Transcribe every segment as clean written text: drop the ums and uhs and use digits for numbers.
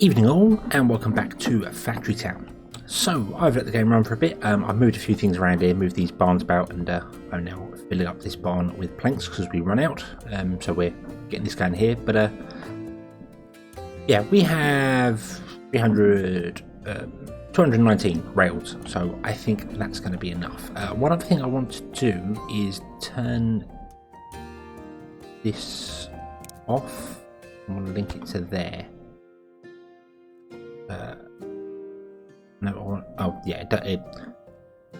Evening all, and welcome back to Factory Town. So, I've let the game run for a bit. I've moved a few things around here, moved these barns about, and I'm now filling up this barn with planks because we run out. So we're getting this going here. But yeah, we have 219 rails, so I think that's going to be enough. One other thing I want to do is turn this off. I'm going to link it to there. No, oh yeah,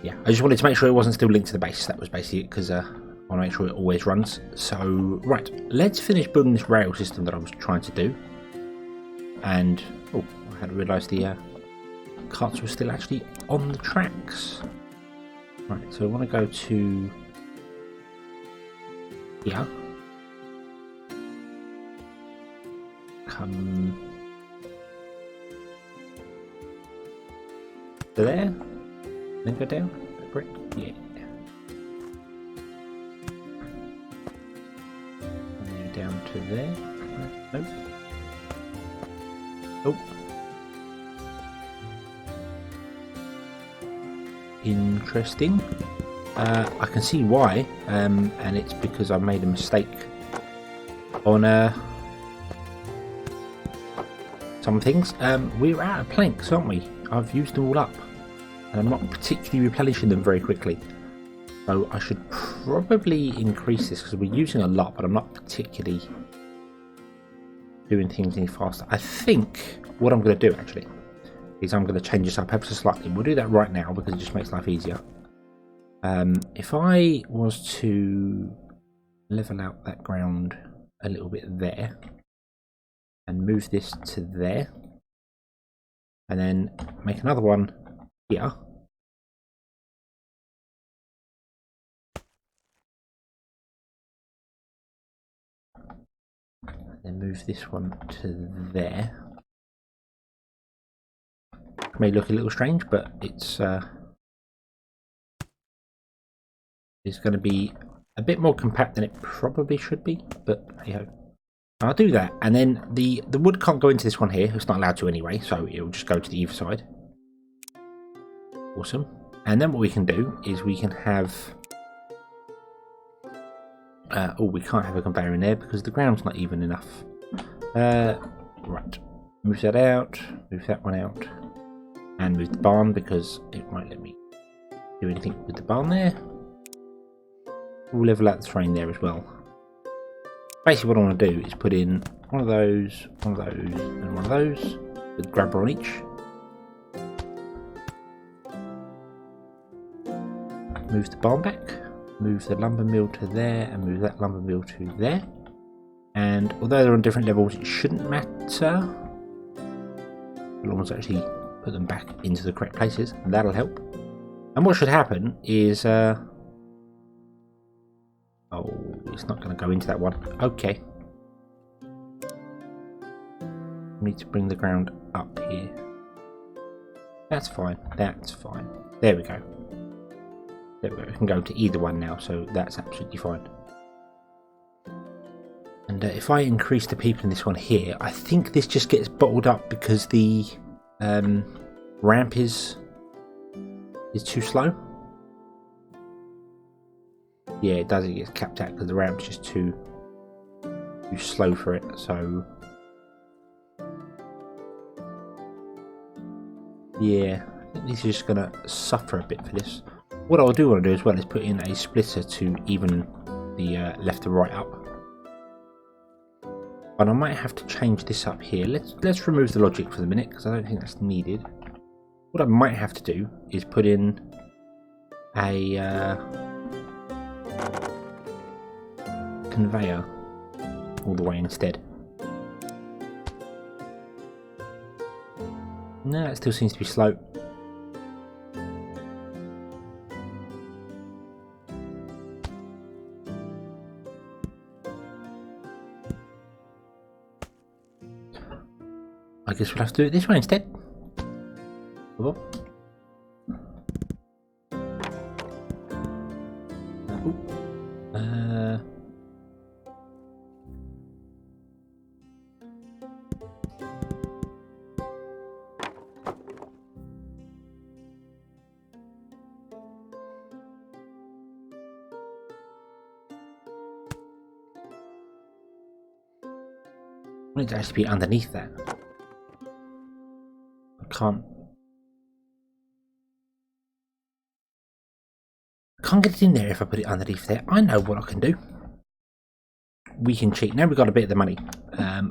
yeah. I just wanted to make sure it wasn't still linked to the base. That was basically it, because I want to make sure it always runs. So right, let's finish building this rail system that I was trying to do. And oh, I hadn't realised the carts were still actually on the tracks. Right, so I want to go to here. Come to there, then go down, brick, yeah. And then down to there, nope. Oh. Interesting. I can see why, and it's because I made a mistake on some things. We're out of planks, aren't we? I've used them all up, and I'm not particularly replenishing them very quickly. So I should probably increase this because we're using a lot, but I'm not particularly doing things any faster. I think what I'm going to do actually is I'm going to change this up ever so slightly. We'll do that right now because it just makes life easier. If I was to level out that ground a little bit there and move this to there, and then make another one here. And then move this one to there. May look a little strange, but it's going to be a bit more compact than it probably should be. But hey ho. I'll do that, and then the wood can't go into this one here. It's not allowed to anyway, so it'll just go to the either side. Awesome. And then what we can do is we can have oh, we can't have a conveyor in there because the ground's not even enough. Right, move that out, move that one out, and move the barn because it won't let me do anything with the barn there. We'll level out the terrain there as well. Basically what I want to do is put in one of those, and one of those, with a grabber on each. Move the barn back, move the lumber mill to there, and move that lumber mill to there. And although they're on different levels, it shouldn't matter. We'll almost actually put them back into the correct places, and that'll help. And what should happen is oh, it's not going to go into that one. Okay. We need to bring the ground up here. That's fine. That's fine. There we go. There we go. We can go to either one now, so that's absolutely fine. And if I increase the people in this one here, I think this just gets bottled up because the ramp is too slow. Yeah, it does. It gets capped out because the ramp's just too slow for it. So yeah, I think this is just gonna suffer a bit for this. What I do want to do as well is put in a splitter to even the left and right up. But I might have to change this up here. Let's remove the logic for the minute because I don't think that's needed. What I might have to do is put in a conveyor all the way instead. No, it still seems to be slow. I guess we'll have to do it this way instead. want it to actually be underneath that. I can't get it in there if I put it underneath there. I know what I can do. We can cheat. Now we've got a bit of the money.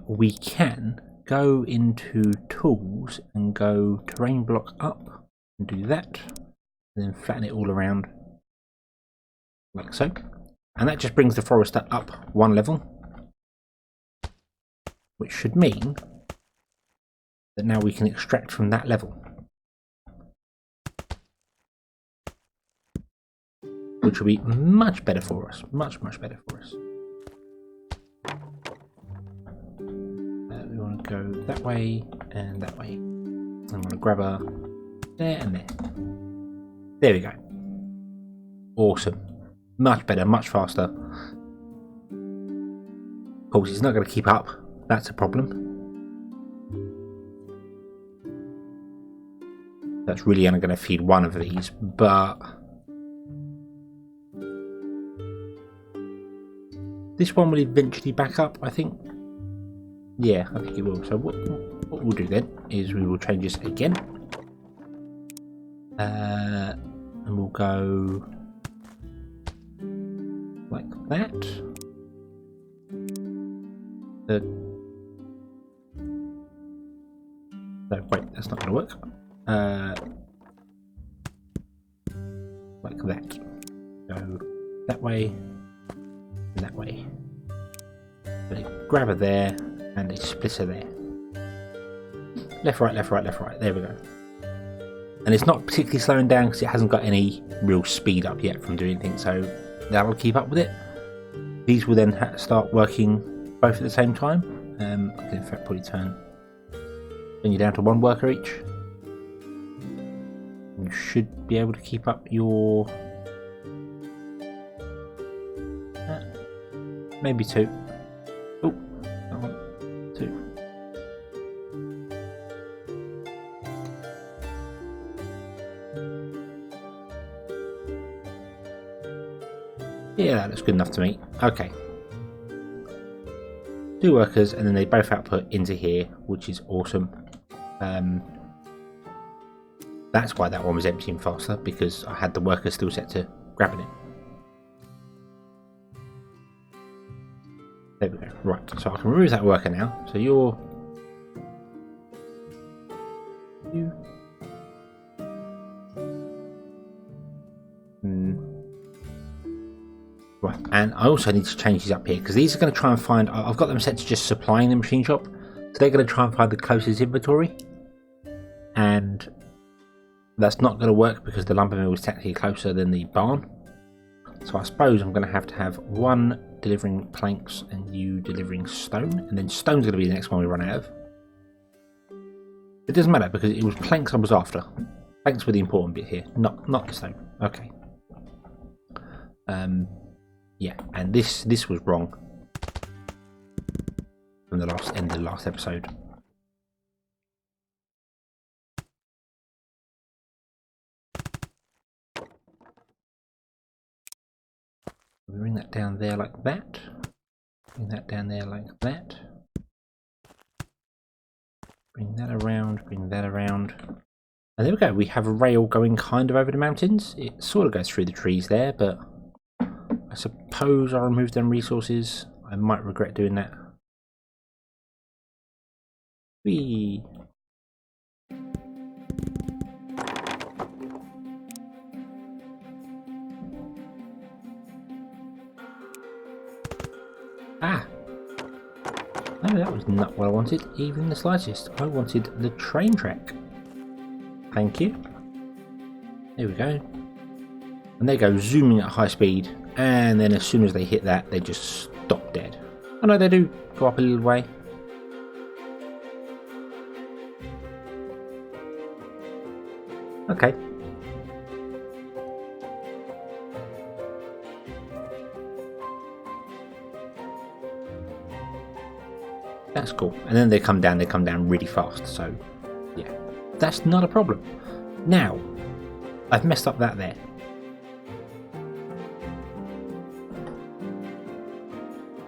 We can go into tools and go terrain block up and do that. And then flatten it all around like so. And that just brings the forester up one level. Which should mean that now we can extract from that level. Which will be much better for us. Much better for us. We want to go that way and that way. I'm going to grab a there and there. There we go. Awesome. Much better, much faster. Of course, it's not going to keep up. That's a problem. That's really only going to feed one of these, but this one will eventually back up, I think. Yeah, I think it will. So what we'll do then is we will change this again. And we'll go like that. No, wait, that's not going to work. Like that. Go that way and that way. Put a grabber there and a splitter there. Left, right, left, right, left, right. There we go. And it's not particularly slowing down because it hasn't got any real speed up yet from doing things, so that'll keep up with it. These will then start working both at the same time. I can in fact probably turn you down to one worker each. You should be able to keep up your maybe two. Oh, that one, two. Yeah, that looks good enough to me. Okay. 2 workers, and then they both output into here, which is awesome. That's why that one was emptying faster, because I had the workers still set to grabbing it. There we go. Right, so I can remove that worker now. So you. Right, and I also need to change these up here because these are going to try and find. I've got them set to just supplying the machine shop, so they're going to try and find the closest inventory, and that's not going to work because the lumber mill is technically closer than the barn. So I suppose I'm going to have one delivering planks and you delivering stone, and then stone's going to be the next one we run out of. It doesn't matter because it was planks I was after. Planks were the important bit here, not the stone. Okay. Yeah, and this was wrong from the end of the last episode. Bring that down there like that. Bring that down there like that. Bring that around, bring that around. And there we go, we have a rail going kind of over the mountains. It sort of goes through the trees there, but I suppose I'll remove them resources. I might regret doing that. Whee! Ah! No, that was not what I wanted, even the slightest. I wanted the train track. Thank you. There we go. And they go zooming at high speed, and then as soon as they hit that, they just stop dead. Oh no, they do go up a little way. Okay. That's cool. And then they come down really fast, so yeah. That's not a problem. Now, I've messed up that there.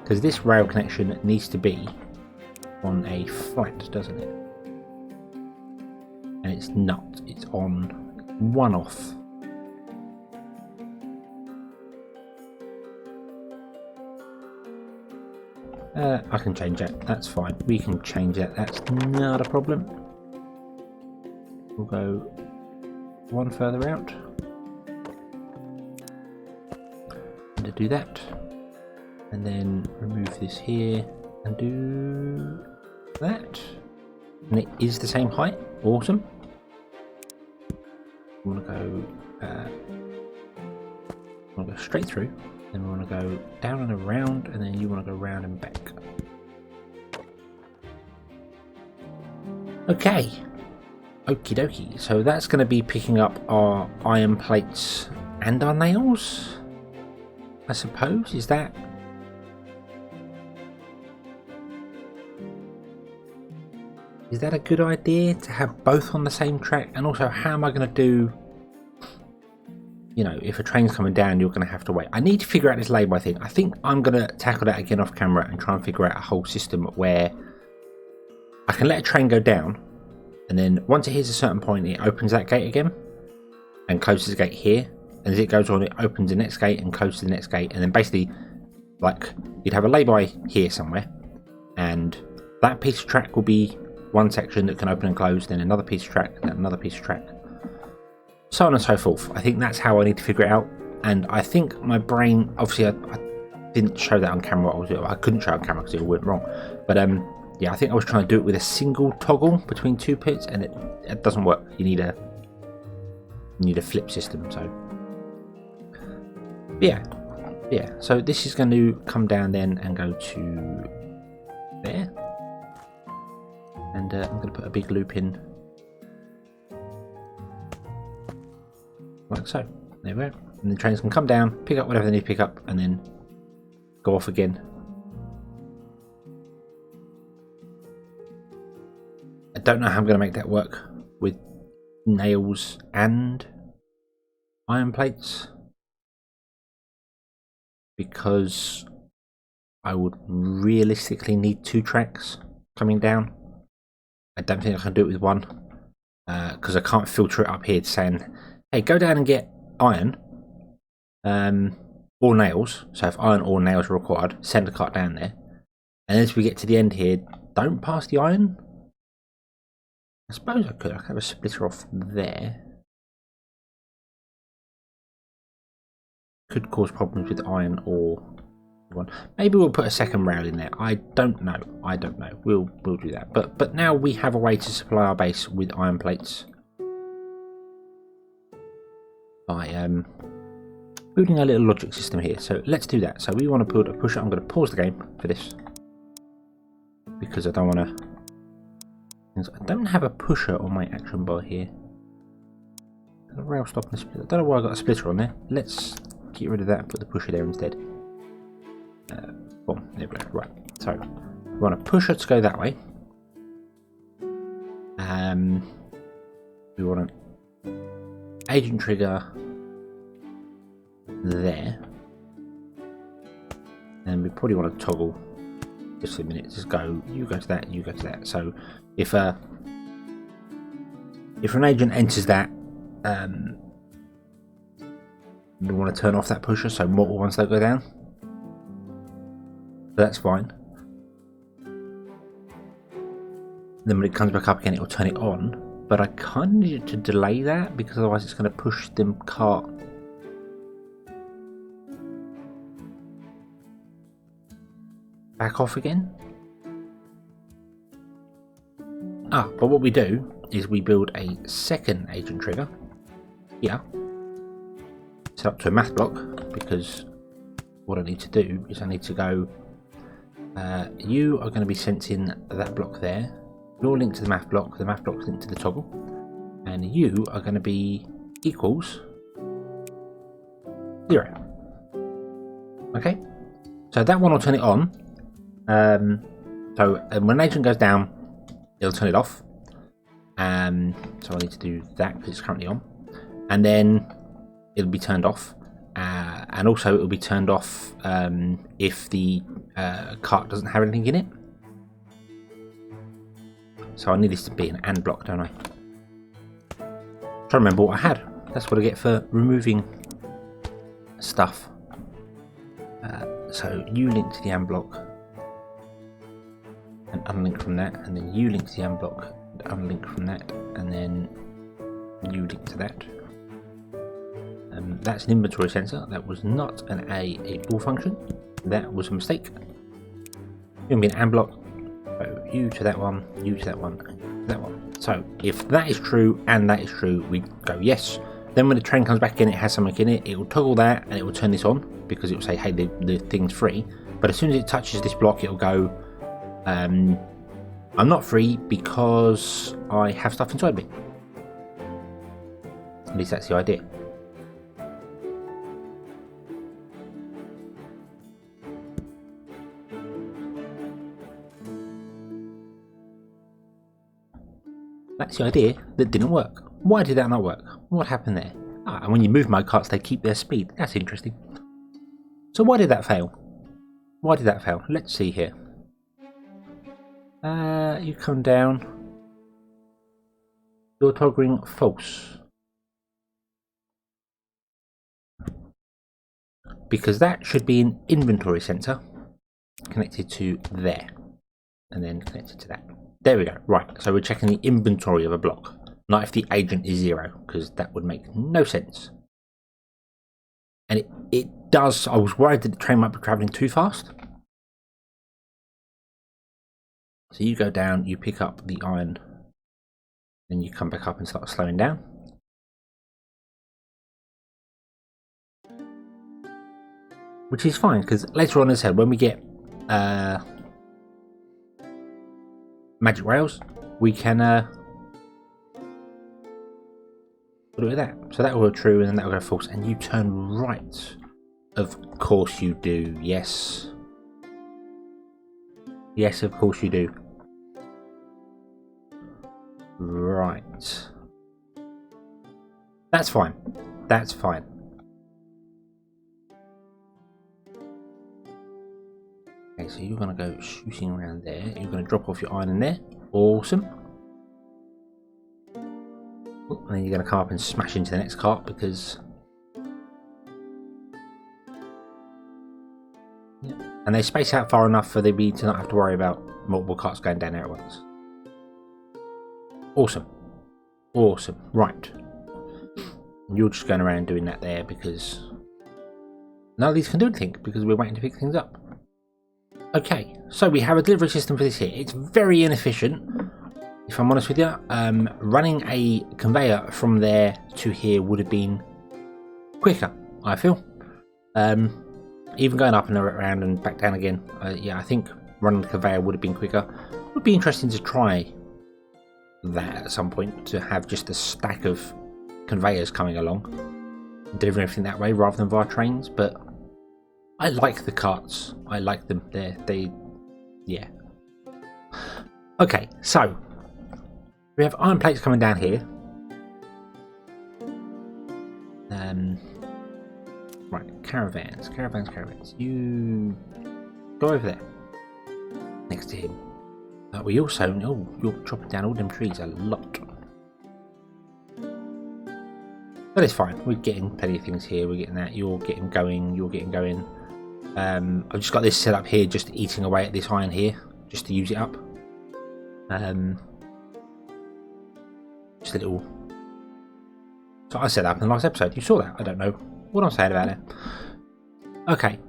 Because this rail connection needs to be on a flat, doesn't it? And it's not. It's on one off. I can change that. That's fine. We can change that. That's not a problem. We'll go one further out. And to do that. And then remove this here and do that. And it is the same height. Awesome. We want to go straight through. Then we want to go down and around, and then you want to go round and back. Okay. Okie dokie. So that's going to be picking up our iron plates and our nails, I suppose. Is that... Is that a good idea to have both on the same track? And also, how am I going to do... You know, if a train's coming down, you're going to have to wait. I need to figure out this lay-by thing. I think I'm going to tackle that again off camera and try and figure out a whole system where I can let a train go down, and then once it hits a certain point, it opens that gate again and closes the gate here. And as it goes on, it opens the next gate and closes the next gate. And then basically, like, you'd have a lay-by here somewhere, and that piece of track will be one section that can open and close, then another piece of track, and then another piece of track. So on and so forth. I think that's how I need to figure it out. And I think my brain, obviously I didn't show that on camera. I couldn't show it on camera because it all went wrong. But yeah, I think I was trying to do it with a single toggle between two pits, and it doesn't work. You need a flip system. So yeah. So this is going to come down then and go to there. And I'm going to put a big loop in. Like so. There we go. And the trains can come down, pick up whatever they need to pick up, and then go off again. I don't know how I'm going to make that work with nails and iron plates, because I would realistically need two tracks coming down. I don't think I can do it with one, because I can't filter it up here to saying, hey, go down and get iron or nails. So if iron or nails are required, send a cart down there. And as we get to the end here, don't pass the iron. I suppose I could have a splitter off there. Could cause problems with iron or one. Maybe we'll put a second rail in there. I don't know. We'll do that. But now we have a way to supply our base with iron plates. By building a little logic system here. So let's do that. So we want to build a pusher. I'm going to pause the game for this because I don't want to. I don't have a pusher on my action bar here. A rail stop and a splitter. I don't know why I got a splitter on there. Let's get rid of that and put the pusher there instead. Boom, there we go. Right. So we want a pusher to go that way. We want an agent trigger there, and we probably want to toggle just a minute. Just go, you go to that, you go to that. So if an agent enters that, we want to turn off that pusher so multiple ones don't go down. That's fine. Then when it comes back up again, it will turn it on. But I kind of need to delay that because otherwise it's going to push the cart back off again. But what we do is we build a second agent trigger here, set up to a math block, because what I need to do is I need to go, you are going to be sensing that block there. You're linked to the math block's linked to the toggle, and you are going to be equals 0. Okay, so that one will turn it on. So when an agent goes down, it'll turn it off. So I need to do that because it's currently on, and then it'll be turned off. And also it will be turned off if the cart doesn't have anything in it. So I need this to be an AND block, don't I? Trying to remember what I had. That's what I get for removing stuff. So you link to the AND block and unlink from that, and then you link to the AND block and unlink from that, and then you link to that. That's an inventory sensor. That was not an a ball function. That was a mistake. It's going to be an AND block. So you to that one, you to that one, and that one. So if that is true and that is true, we go yes. Then when the train comes back in, it has something in it. It will toggle that and it will turn this on because it will say, hey, the thing's free. But as soon as it touches this block, it will go, I'm not free because I have stuff inside me. At least that's the idea. That's the idea that didn't work. Why did that not work? What happened there? Ah, and when you move my carts, they keep their speed. That's interesting. So why did that fail? Why did that fail? Let's see here. You come down. You're toggling false. Because that should be an inventory sensor connected to there. And then connected to that. There we go. Right, so we're checking the inventory of a block. Not if the agent is 0, because that would make no sense. And it does. I was worried that the train might be travelling too fast. So you go down, you pick up the iron, then you come back up and start slowing down. Which is fine, because later on, as I said, when we get magic rails, we can put it with that. So that will go true, and then that will go false. And you turn right. Of course you do. Yes. Yes, of course you do. Right. That's fine. That's fine. Okay, so you're going to go shooting around there. You're going to drop off your iron in there. Awesome. And then you're going to come up and smash into the next cart because... Yeah. And they space out far enough for me to not have to worry about multiple carts going down there at once. Awesome. Awesome. Right. And you're just going around doing that there because none of these can do anything because we're waiting to pick things up. Okay, so we have a delivery system for this here. It's very inefficient, if I'm honest with you. Running a conveyor from there to here would have been quicker, I feel. Even going up and around and back down again, yeah, I think running the conveyor would have been quicker. It would be interesting to try that at some point, to have just a stack of conveyors coming along and delivering everything that way rather than via trains, but I like the carts. I like them. Yeah. Okay, so we have iron plates coming down here. Right, caravans. You go over there, next to him. We also, you're chopping down all them trees a lot. But it's fine. We're getting plenty of things here. We're getting that. You're getting going. I've just got this set up here, just eating away at this iron here, just to use it up. Just a little. So I set up in the last episode. You saw that. I don't know what I'm saying about it. Okay.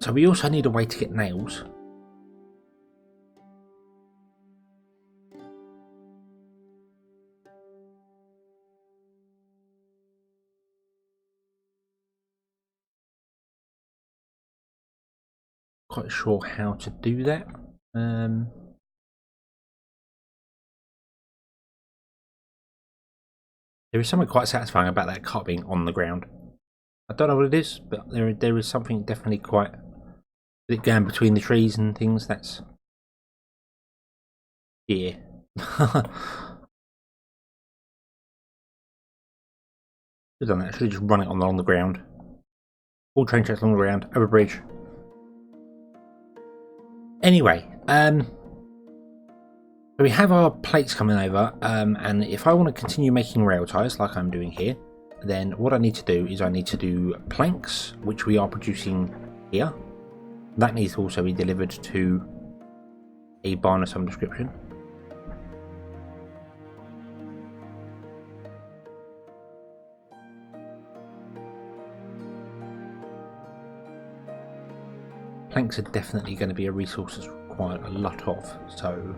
So we also need a way to get nails. Quite sure how to do that. There is something quite satisfying about that cart being on the ground. I don't know what it is, but there is something definitely quite it going between the trees and things. That's yeah. Should have done that. Should have just run it along the ground. All train tracks along the ground, over a bridge. Anyway, we have our plates coming over, and if I want to continue making rail ties like I'm doing here, then what I need to do is I need to do planks, which we are producing here. That needs to also be delivered to a barn of some description. Planks are definitely going to be a resource that's required a lot of, so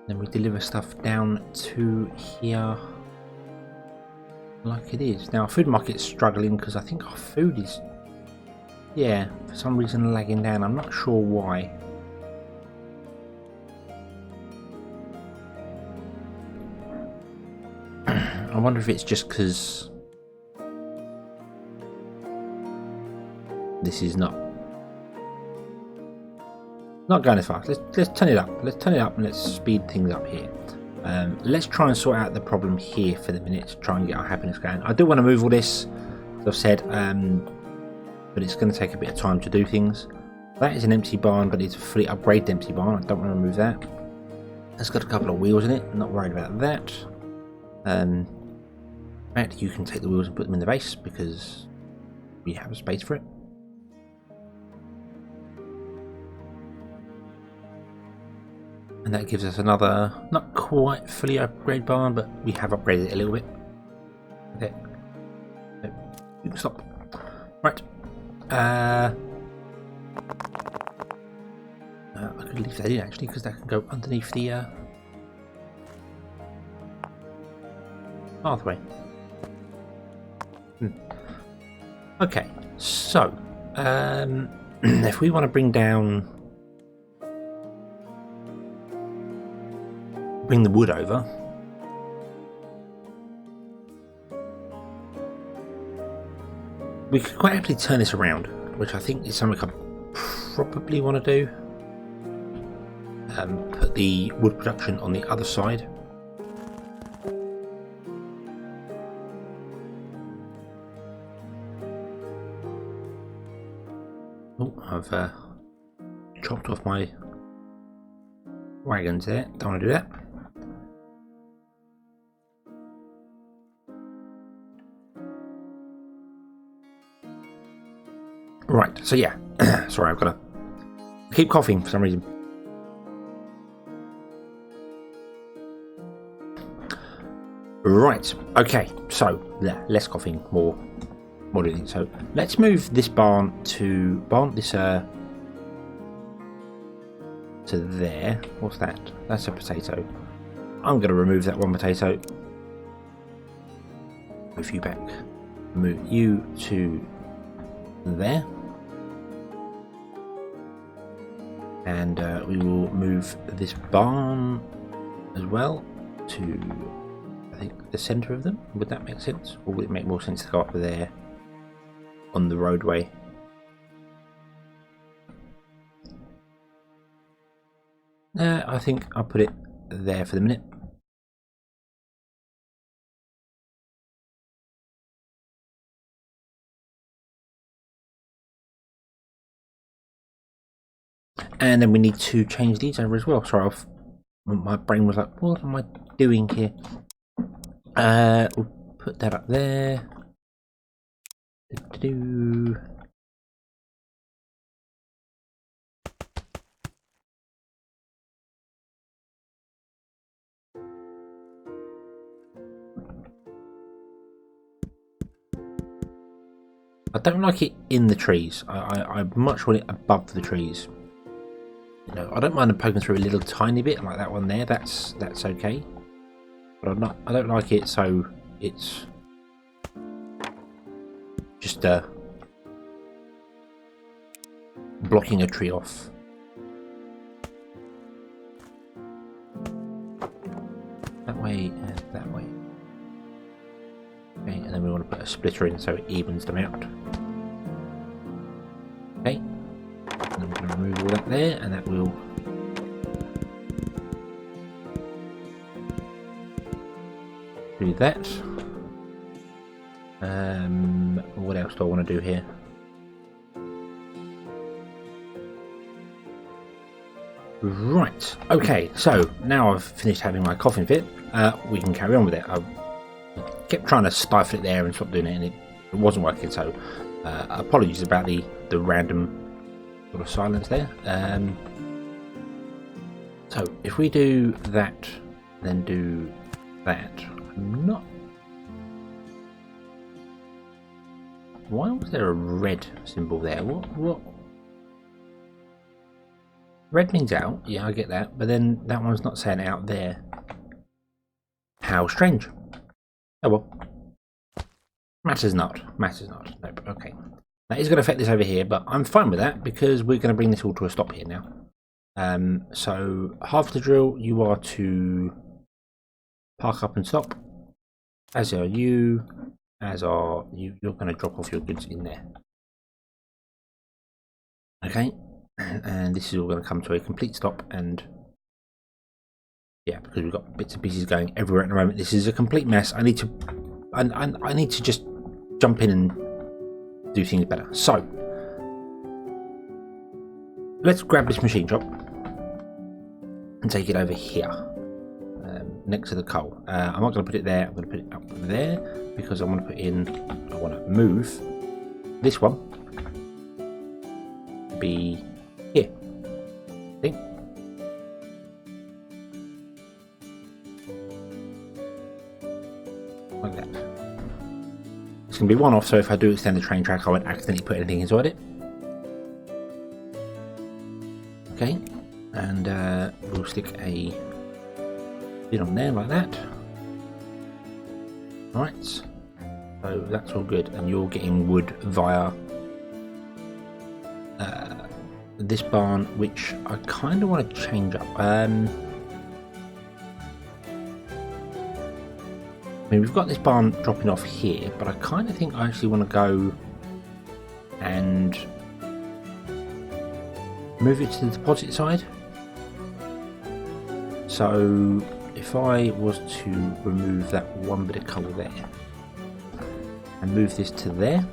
then we deliver stuff down to here like it is. Now our food market's struggling because I think our food is, yeah, for some reason lagging down. I'm not sure why. I wonder if it's just because this is not going as fast. Let's turn it up. Let's turn it up and let's speed things up here. Let's try and sort out the problem here for the minute to try and get our happiness going. I do want to move all this, as I've said, but it's going to take a bit of time to do things. That is an empty barn, but it's a fully upgraded empty barn. I don't want to remove that. It's got a couple of wheels in it. I'm not worried about that. In fact, you can take the wheels and put them in the base because we have a space for it. And that gives us another, not quite fully upgraded barn, but we have upgraded it a little bit. Okay. No, you can stop. Right. I could leave that in actually, because that can go underneath the pathway. Okay, so if we want to bring the wood over, we could quite happily turn this around, which I think is something I probably want to do. Put the wood production on the other side. Oh, I've chopped off my wagons there. Don't want to do that. Right, so yeah, sorry, I've got to keep coughing for some reason. Right, okay, so yeah, less coughing, more doing. So let's move this barn to there. What's that? That's a potato. I'm going to remove that one potato. Move you back. Move you to there. And we will move this barn as well to, I think, the centre of them. Would that make sense? Or would it make more sense to go up there on the roadway? I think I'll put it there for the minute. And then we need to change these over as well. Sorry, my brain was like, what am I doing here? We'll put that up there. I don't like it in the trees. I much want it above the trees. You know, I don't mind them poking through a little tiny bit like that one there. That's okay. But I don't like it so it's just blocking a tree off. That way and that way. Okay, and then we want to put a splitter in so it evens them out. Okay, and then we're going to remove all that there, and that will do that. What else do I want to do here? Right, okay, so now I've finished having my coffin fit, we can carry on with it. I kept trying to stifle it there and stop doing it, and it wasn't working, so apologies about the random sort of silence there. So if we do that, then do that, I'm not... Why was there a red symbol there? What? Red means out, yeah, I get that, but then that one's not saying out there. How strange. Oh well. Matters not. Matters not. Nope, okay. That is going to affect this over here, but I'm fine with that because we're going to bring this all to a stop here now. So, half the drill, you are to park up and stop. As are you. As are you. You're going to drop off your goods in there. Okay. And this is all going to come to a complete stop, and yeah, because we've got bits and pieces going everywhere at the moment. This is a complete mess. I need to just jump in and do things better. So let's grab this machine shop and take it over here, next to the coal. I'm not going to put it there. I'm going to put it up there because I want to put in. I want to move this one to be here. See? Like that. It's going to be one off, so if I do extend the train track, I won't accidentally put anything inside it. Okay, and we'll stick a bit on there like that. Alright, so that's all good, and you're getting wood via this barn, which I kind of want to change up. I mean, we've got this barn dropping off here, but I kind of think I actually want to go and move it to the deposit side. So if I was to remove that one bit of coal there and move this to there,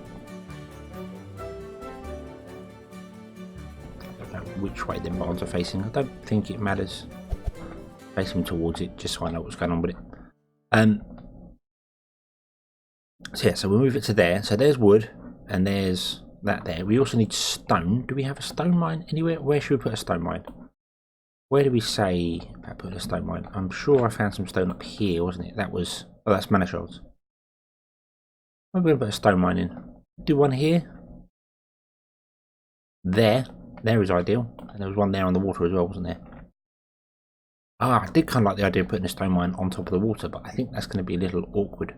I don't know which way the barns are facing. I don't think it matters. Face them towards it just so I know what's going on with it. So yeah, so we'll move it to there. So there's wood and there's that there. We also need stone. Do we have a stone mine anywhere? Where should we put a stone mine? Where do we say about putting a stone mine? I'm sure I found some stone up here, wasn't it? That was... Oh, that's manifolds. Where are we going to put a stone mine in? Do one here. There. There is ideal. And there was one there on the water as well, wasn't there? Ah, I did kind of like the idea of putting a stone mine on top of the water, but I think that's going to be a little awkward.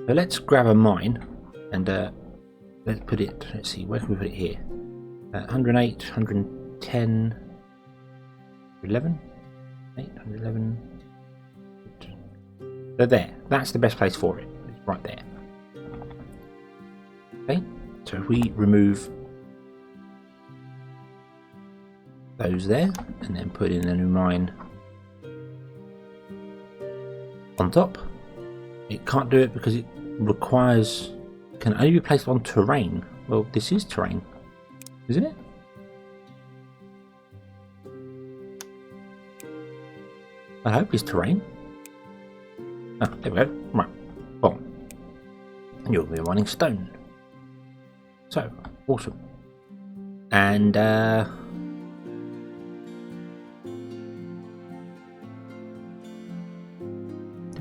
So let's grab a mine and let's put it... Let's see, where can we put it here? 108, 110... 11? 811. So there, that's the best place for it. It's right there. Okay, so if we remove those there and then put in a new mine on top, it can't do it because it requires, can only be placed on terrain. Well, this is terrain, isn't it? I hope it's terrain. Ah, there we go. Right. Well, you'll be mining stone. So, awesome. And, do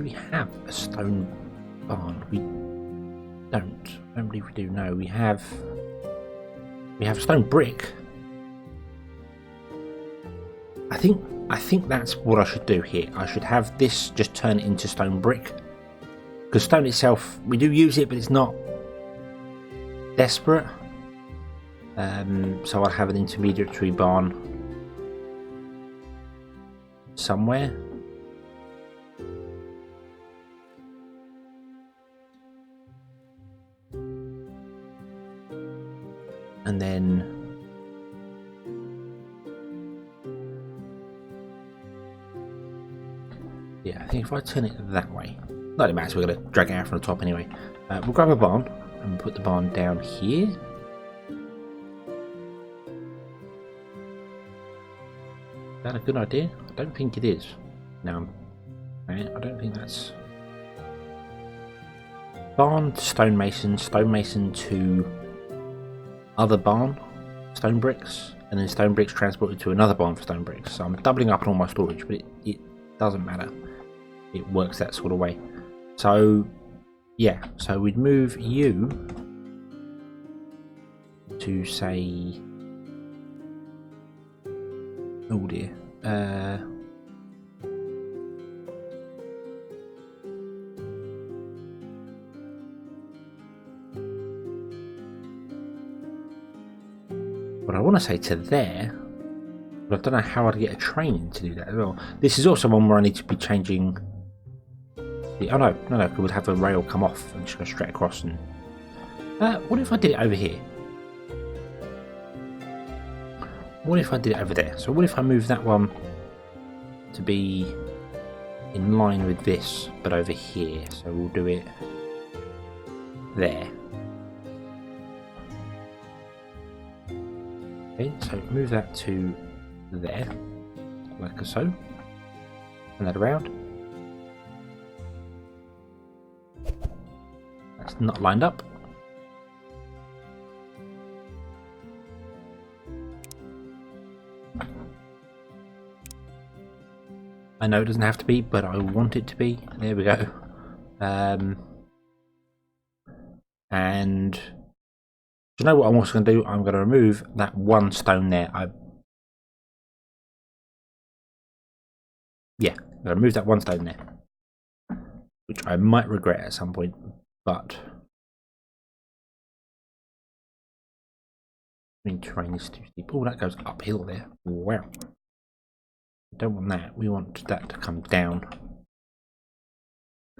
we have a stone barn? We don't. I don't believe we do. No, we have stone brick. I think that's what I should do here. I should have this just turn it into stone brick. Because stone itself, we do use it, but it's not desperate. So I'll have an intermediary barn somewhere. And then Yeah, I think if I turn it that way, not it matters, we're going to drag it out from the top anyway. We'll grab a barn and put the barn down here. Is that a good idea? I don't think it is. No, I don't think that's... Barn to stonemason to other barn, stone bricks, and then stone bricks transported to another barn for stone bricks. So I'm doubling up on all my storage, but it doesn't matter. It works that sort of way. So yeah, so we'd move you to say, oh dear, what I want to say to there, but I don't know how I'd get a train in to do that as well. This is also one where I need to be changing the, oh no, it would have a rail come off and just go straight across. And what if I did it over here? What if I did it over there? So what if I move that one to be in line with this, but over here? So we'll do it there. Okay, so move that to there, like so. Turn that around. That's not lined up. I know it doesn't have to be, but I want it to be. There we go. And you know what I'm also going to do? I'm going to remove that one stone there. Yeah, I'm going to remove that one stone there, which I might regret at some point, but I mean, terrain is too steep. Oh, that goes uphill there. Wow. We don't want that. We want that to come down.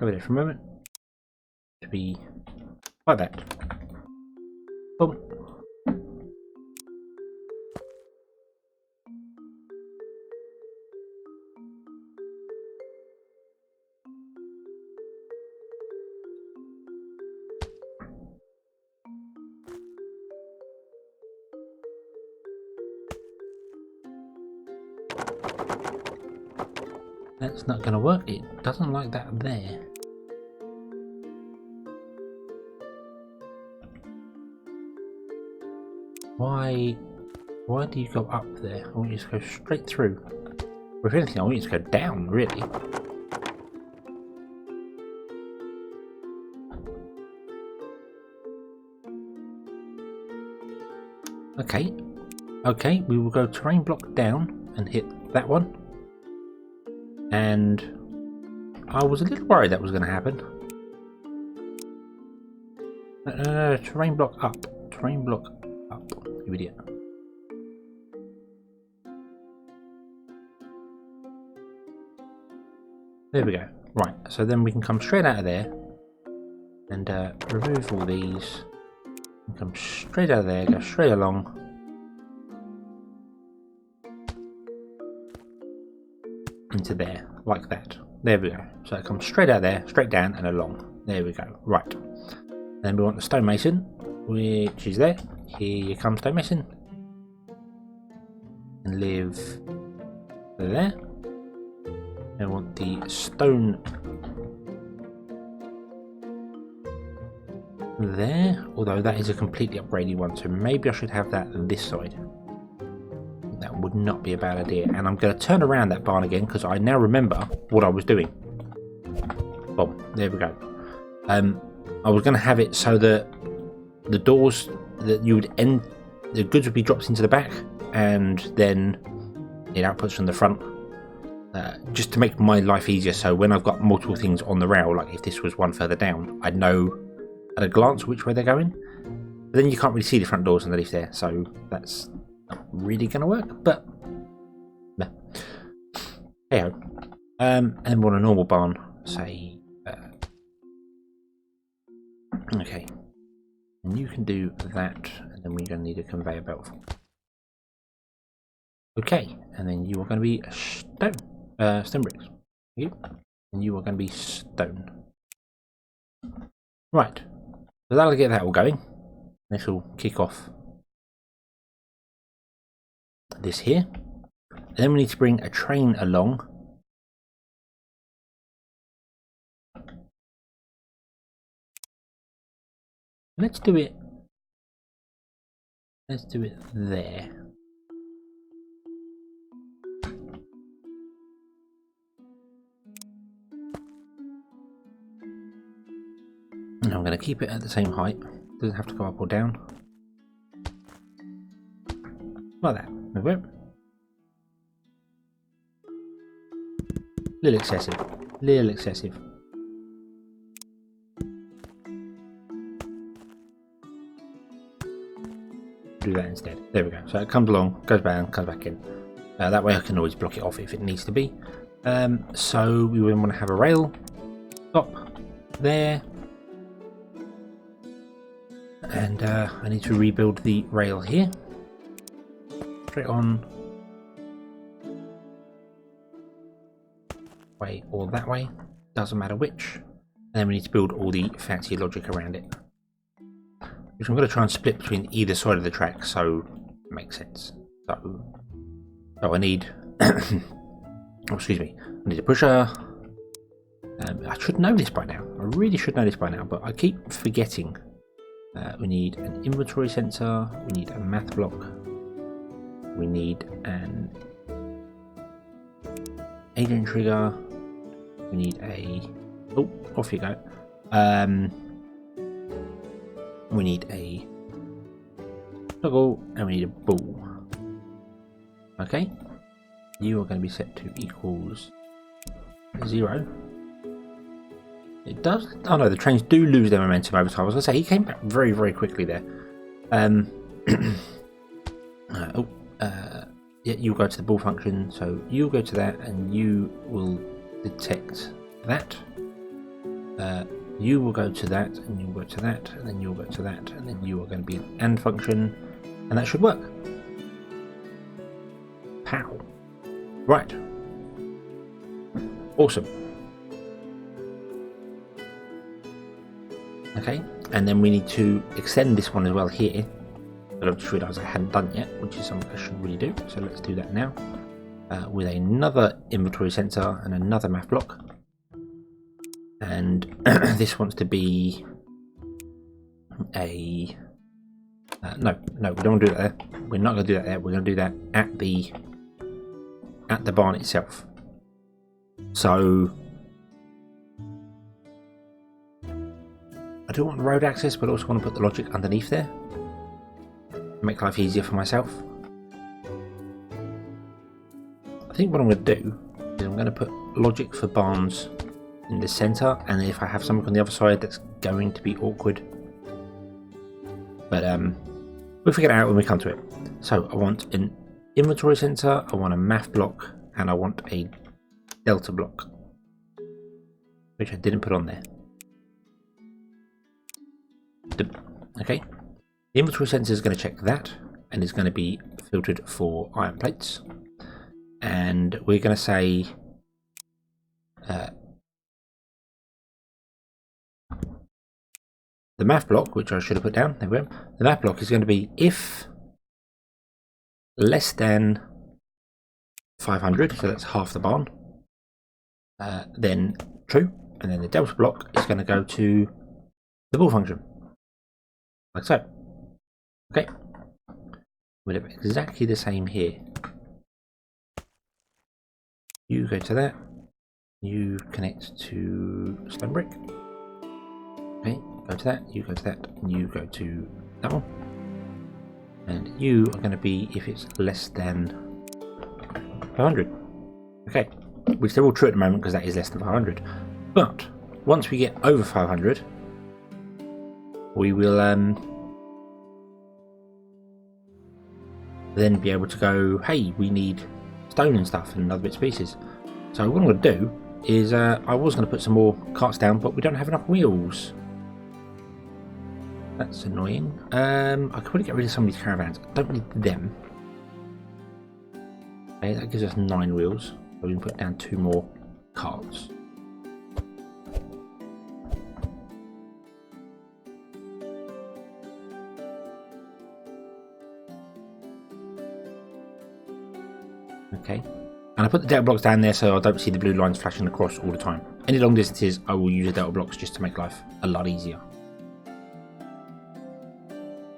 Over there for a moment. To be like that. Boom. That's not going to work. It doesn't like that there. Why do you go up there? I want you to go straight through. Or if anything, I want you to go down, really. Okay. Okay, we will go terrain block down and hit that one. And I was a little worried that was going to happen. No, terrain block up. Terrain block up, you idiot. There we go. Right, so then we can come straight out of there and remove all these. And come straight out of there, go straight along. Into there, like that. There we go. So it comes straight out there, straight down and along. There we go. Right. Then we want the stonemason, which is there. Here you come, stonemason. And live there. I want the stone there, although that is a completely upgraded one, so maybe I should have that this side. That would not be a bad idea. And I'm going to turn around that barn again because I now remember what I was doing. Boom, there we go. I was going to have it so that the doors that you would end, the goods would be dropped into the back, and then it outputs from the front. Just to make my life easier, so when I've got multiple things on the rail, like if this was one further down, I'd know at a glance which way they're going. But then you can't really see the front doors underneath there, so that's not really going to work, but no. Hey-ho. And then we want a normal barn, say, okay. And you can do that, and then we're going to need a conveyor belt. Okay, and then you are going to be stone bricks. Thank you. and you are going to be stone. Right, so that'll get that all going. This will kick off this here. And then we need to bring a train along. Let's do it there. And I'm going to keep it at the same height. Doesn't have to go up or down. Like that. There we go. Little excessive. Little excessive. Do that instead. There we go. So it comes along, goes down, comes back in. That way I can always block it off if it needs to be. So we would want to have a rail stop there. And I need to rebuild the rail here. Straight on. Way or that way. Doesn't matter which. And then we need to build all the fancy logic around it. Which I'm going to try and split between either side of the track so it makes sense. So I need oh, excuse me, I need a pusher. I should know this by now. I really should know this by now, but I keep forgetting. We need an inventory sensor, we need a math block, we need an agent trigger, we need a oh, off you go. We need a toggle and we need a ball. Okay, you are going to be set to equals 0. It does. Oh no, the trains do lose their momentum over time. I was going to say he came back very, very quickly there. Yeah, you'll go to the ball function. So you'll go to that, and you will detect that. You will go to that, and you'll go to that, and then you'll go to that, and then you are going to be an AND function, and that should work. Pow. Right. Awesome. Okay, and then we need to extend this one as well here, but I've just realised I hadn't done yet, which is something I should really do, so let's do that now, with another inventory sensor and another math block. And this wants to be a no, we don't want to do that there. We're not going to do that there. We're going to do that at the barn itself. So I do want road access, but I also want to put the logic underneath there. Make life easier for myself. I think what I'm going to do is I'm going to put logic for barns in the center, and if I have something on the other side, that's going to be awkward. But we'll figure it out when we come to it. So I want an inventory sensor, I want a math block, and I want a delta block, which I didn't put on there. Okay, the inventory sensor is going to check that, and is going to be filtered for iron plates. And we're going to say the math block, which I should have put down, there we go. The math block is going to be if less than 500, so that's half the barn, then true, and then the delta block is going to go to the ball function, like so. Okay, we'll have exactly the same here. You go to that, you connect to stone brick. Okay, go to that, you go to that, and you go to that one. And you are going to be if it's less than 500. Okay, which they're all true at the moment because that is less than 500. But once we get over 500, we will then be able to go, hey, we need stone and stuff and other bits and pieces. So what I'm going to do is I was going to put some more carts down, but we don't have enough wheels. That's annoying. I could probably get rid of some of these caravans. I don't need them. Okay, that gives us 9 wheels. So we can put down 2 more carts. Okay. And I put the delta blocks down there so I don't see the blue lines flashing across all the time. Any long distances, I will use the delta blocks just to make life a lot easier.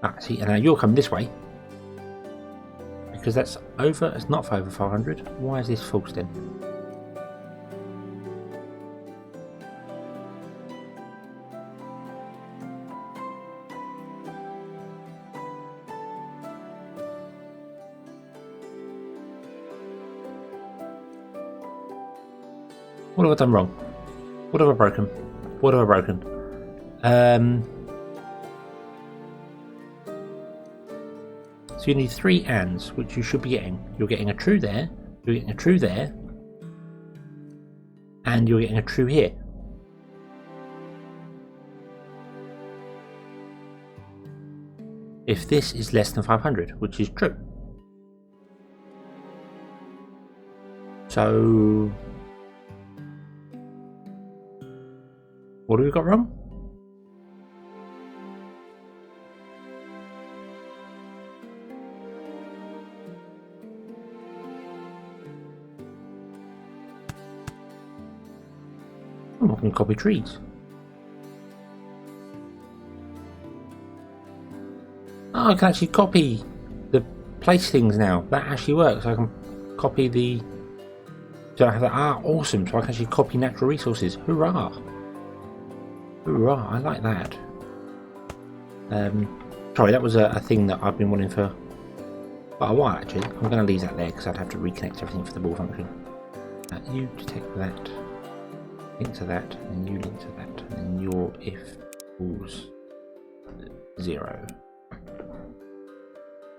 Ah, see, and now you're coming this way. Because that's over, it's not over 500. Why is this false then? What have I done wrong? What have I broken? What have I broken? So you need 3 ands, which you should be getting. You're getting a true there, you're getting a true there, and you're getting a true here. If this is less than 500, which is true. So what have we got wrong? Oh, I can copy trees. Oh, I can actually copy the place things now. That actually works. I can copy the... So I have that. Ah, awesome. So I can actually copy natural resources. Hurrah! Hurrah, I like that. Sorry, that was a thing that I've been wanting for quite a while actually. I'm going to leave that there because I'd have to reconnect everything for the ball function. You detect that, link to that, and you link to that, and your if equals 0.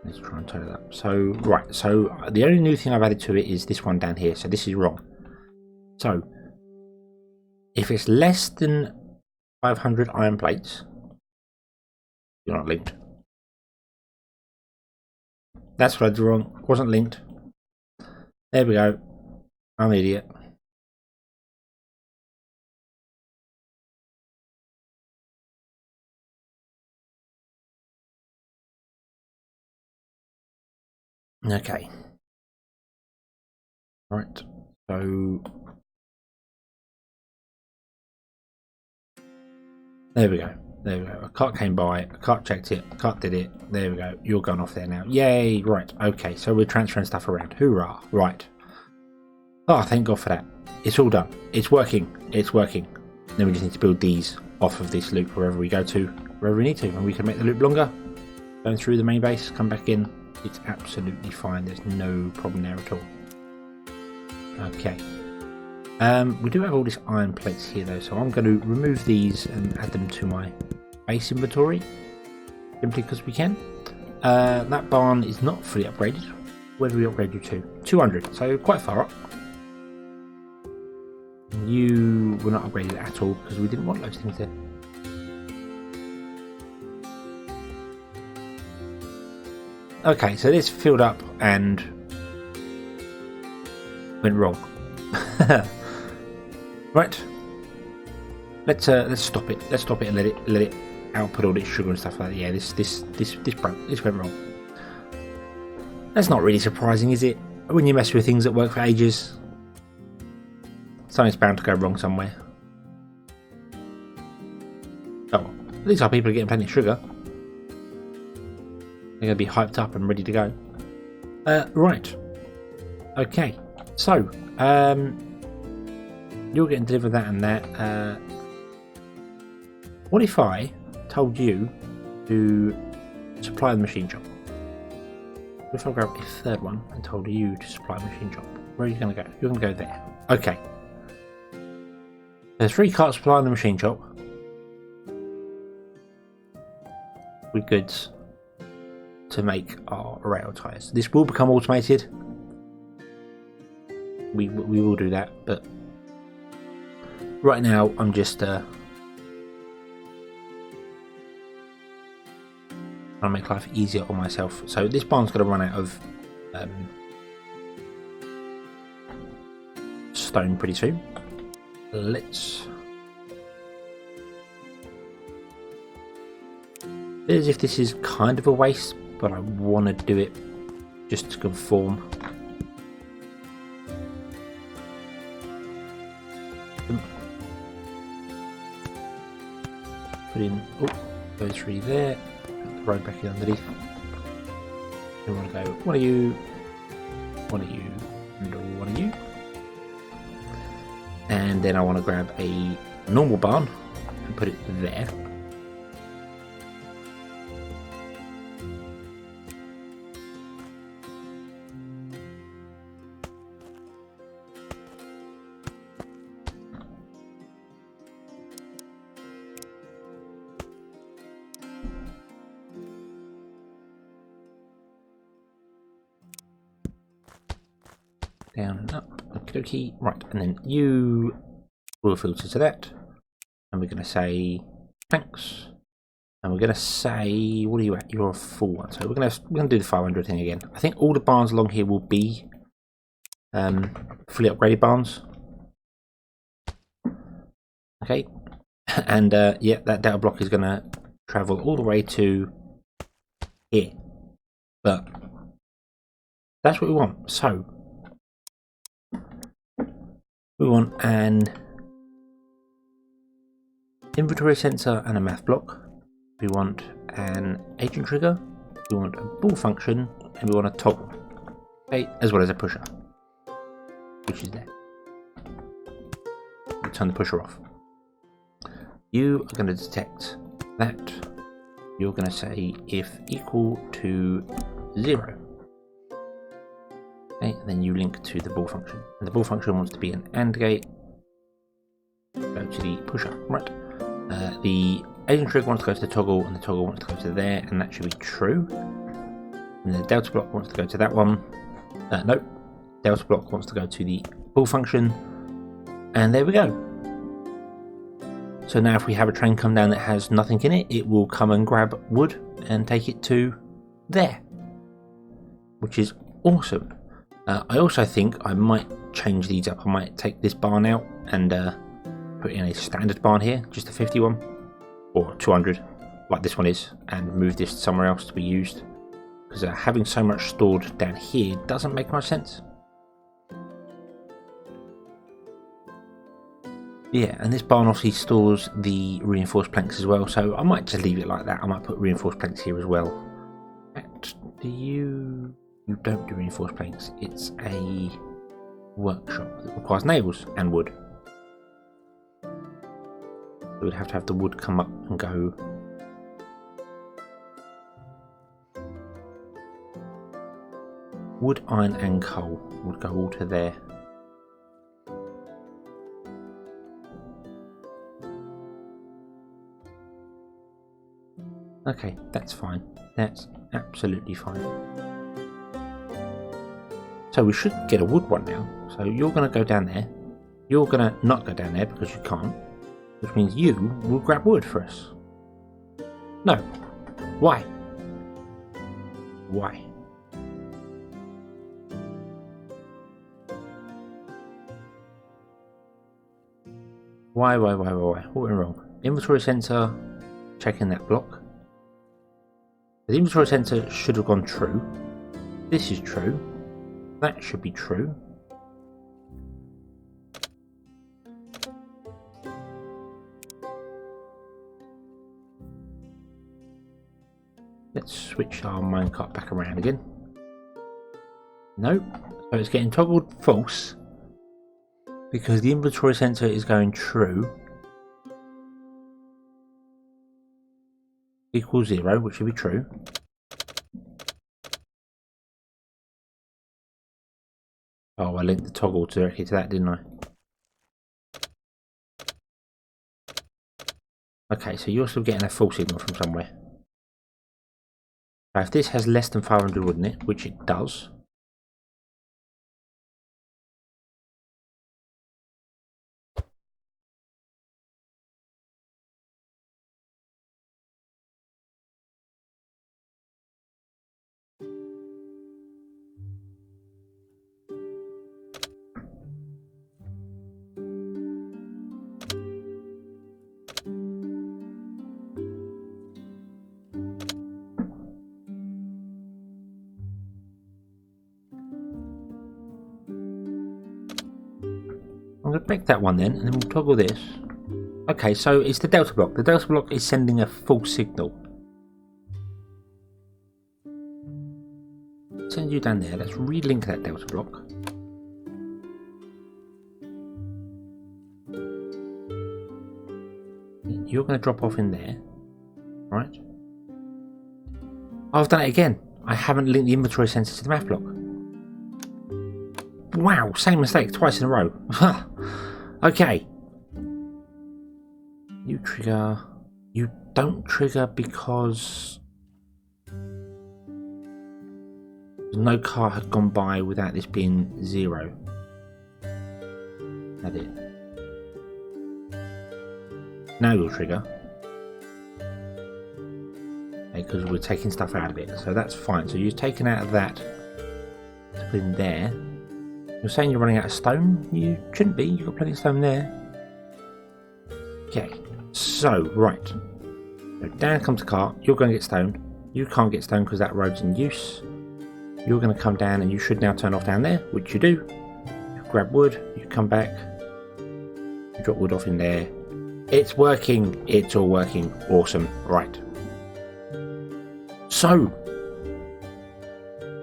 Let's try and turn it up. So, right, so the only new thing I've added to it is this one down here, so this is wrong. So, if it's less than 500 iron plates, you're not linked. That's what I did wrong. Wasn't linked. There we go. I'm an idiot. Okay. Right. So there we go. There we go. A cart came by, a cart checked it, a cart did it. There we go. You're going off there now. Yay! Right. Okay. So we're transferring stuff around. Hoorah! Right. Oh, thank God for that. It's all done. It's working. It's working. Then we just need to build these off of this loop wherever we go to, wherever we need to, and we can make the loop longer. Going through the main base, come back in. It's absolutely fine. There's no problem there at all. Okay. We do have all these iron plates here though, so I'm going to remove these and add them to my base inventory, simply because we can. That barn is not fully upgraded. Where do we upgrade you to? 200, so quite far up. You were not upgraded at all because we didn't want those things there. Okay, so this filled up and went wrong. Right. Let's stop it. Let's stop it and let it output all this sugar and stuff like that. Yeah, this broke. This went wrong. That's not really surprising, is it? When you mess with things that work for ages, something's bound to go wrong somewhere. Oh, well, at least our people are getting plenty of sugar. They're going to be hyped up and ready to go. Right. Okay. So, you're getting delivered that and that. What if I told you to supply the machine shop? What if I grabbed a third one and told you to supply the machine shop? Where are you going to go? You're going to go there. Okay. There's 3 carts supplying the machine shop with goods to make our rail tyres. This will become automated. We will do that, but right now I'm just trying to make life easier on myself. So this barn's going to run out of stone pretty soon. Let's... As if this is kind of a waste, but I want to do it just to conform. put in, oh, those three there, put the road back in underneath. We want to go one of you, and one of you. And then I want to grab a normal barn and put it there. Down and up, okie dokie. Right, and then you will filter to that, and we're going to say thanks, and we're going to say, what are you at? You're a full one, so we're going to do the 500 thing again. I think all the barns along here will be fully upgraded barns. Okay, and yeah, that data block is going to travel all the way to here, but that's what we want. So we want an inventory sensor and a math block. We want an agent trigger. We want a ball function, and we want a toggle. Okay, as well as a pusher, which is there. We'll turn the pusher off. You are going to detect that. You're going to say if equal to 0. Okay, and then you link to the ball function. And the ball function wants to be an AND gate. Go to the pusher. Right. The agent trigger wants to go to the toggle, and the toggle wants to go to there, and that should be true. And the delta block wants to go to that one. No. Delta block wants to go to the ball function. And there we go. So now if we have a train come down that has nothing in it, it will come and grab wood and take it to there. Which is awesome. I also think I might change these up. I might take this barn out and put in a standard barn here, just a 51 or 200 like this one is, and move this somewhere else to be used, because having so much stored down here doesn't make much sense. Yeah, and this barn obviously stores the reinforced planks as well, so I might just leave it like that. I might put reinforced planks here as well. You don't do reinforced planks. It's a workshop that requires nails and wood. We'd have to have the wood come up and go. Wood, iron and coal would go all to there. Okay, that's fine. That's absolutely fine. So we should get a wood one now. So you're going to go down there. You're going to not go down there because you can't. Which means you will grab wood for us. No. Why? Why? Why? What went wrong? Inventory sensor, checking that block. The inventory sensor should have gone true. This is true. That should be true. Let's switch our minecart back around again. Nope. So it's getting toggled false because the inventory sensor is going true. Equals 0, which should be true. Oh, I linked the toggle directly to that, didn't I? Okay, so you're still getting a full signal from somewhere. Now, if this has less than 500 wood in it, which it does, I'm going to break that one then, and then we'll toggle this. Okay, so it's the delta block. The delta block is sending a false signal. Send you down there. Let's relink that delta block. You're going to drop off in there, right? I've done it again. I haven't linked the inventory sensor to the math block. Wow, same mistake twice in a row. Okay. You trigger. You don't trigger because no car had gone by without this being 0. That it. Now you'll trigger. Because we're taking stuff out of it, so that's fine. So you've taken out of that to put in there. You're saying you're running out of stone? You shouldn't be, you've got plenty of stone there. Okay, so right. So down comes the car, you're going to get stone. You can't get stone because that road's in use. You're going to come down and you should now turn off down there, which you do. You grab wood, you come back, you drop wood off in there. It's working, it's all working, awesome, right. So,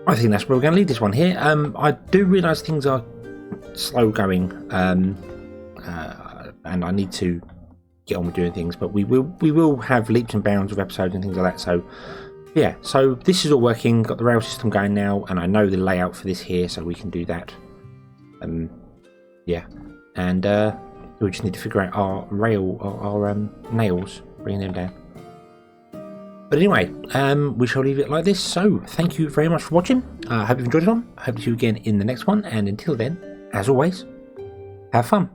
I think that's where we're going to leave this one here. I do realise things are slow going, and I need to get on with doing things, but we will have leaps and bounds of episodes and things like that. So, yeah, so this is all working, got the rail system going now, and I know the layout for this here, so we can do that. Yeah, and we just need to figure out our rail, our nails, bringing them down. But anyway, we shall leave it like this. So, thank you very much for watching. I hope you've enjoyed it on. I hope to see you again in the next one. And until then, as always, have fun.